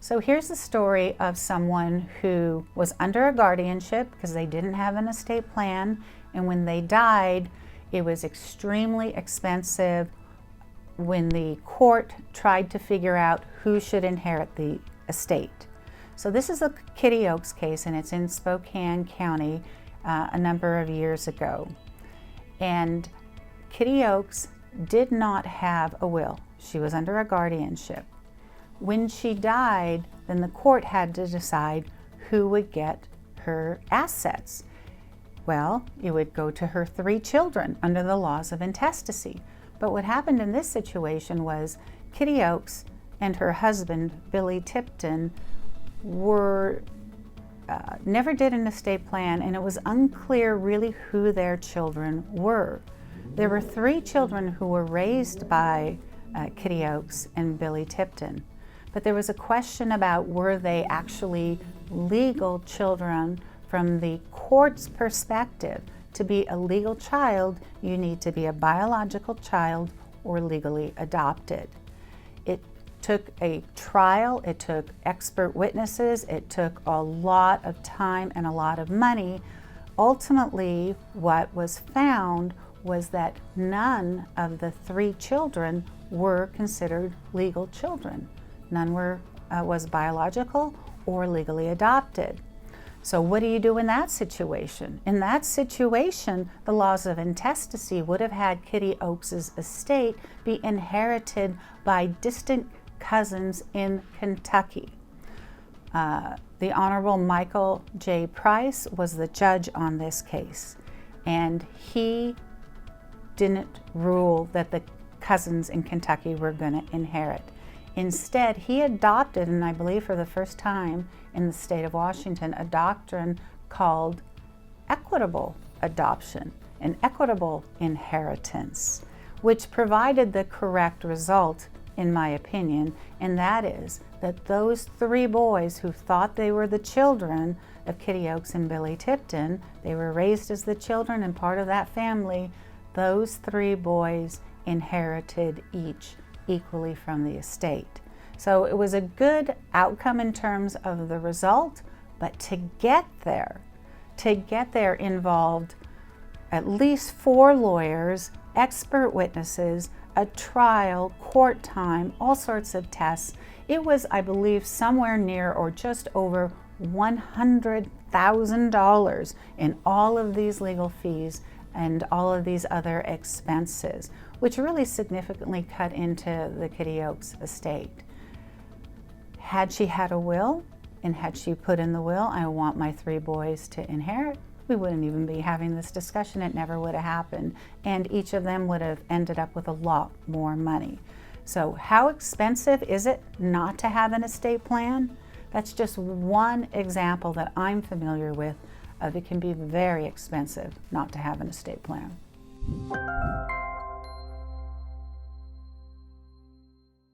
So here's the story of someone who was under a guardianship because they didn't have an estate plan, and when they died, it was extremely expensive when the court tried to figure out who should inherit the estate. So this is a Kitty Oaks case, and it's in Spokane County a number of years ago. And Kitty Oaks did not have a will. She was under a guardianship. When she died, then the court had to decide who would get her assets. Well, it would go to her 3 children under the laws of intestacy. But what happened in this situation was Kitty Oaks and her husband, Billy Tipton, never did an estate plan, and it was unclear really who their children were. There were 3 children who were raised by Kitty Oaks and Billy Tipton. But there was a question about were they actually legal children from the court's perspective. To be a legal child, you need to be a biological child or legally adopted. It took a trial, it took expert witnesses, it took a lot of time and a lot of money. Ultimately, what was found was that none of the 3 children were considered legal children. None was biological or legally adopted. So what do you do in that situation? In that situation, the laws of intestacy would have had Kitty Oaks' estate be inherited by distant cousins in Kentucky. The Honorable Michael J. Price was the judge on this case, and he didn't rule that the cousins in Kentucky were going to inherit. Instead, he adopted, and I believe for the first time in the state of Washington, a doctrine called equitable adoption and equitable inheritance, which provided the correct result, in my opinion, and that is that those 3 boys who thought they were the children of Kitty Oaks and Billy Tipton, they were raised as the children and part of that family, those 3 boys inherited each equally from the estate. So it was a good outcome in terms of the result, but to get there involved at least 4 lawyers, expert witnesses, a trial, court time, all sorts of tests. It was, I believe, somewhere near or just over $100,000 in all of these legal fees and all of these other expenses, which really significantly cut into the Kitty Oaks estate. Had she had a will, and had she put in the will, I want my 3 boys to inherit, we wouldn't even be having this discussion. It never would have happened. And each of them would have ended up with a lot more money. So how expensive is it not to have an estate plan? That's just one example that I'm familiar with of it can be very expensive not to have an estate plan.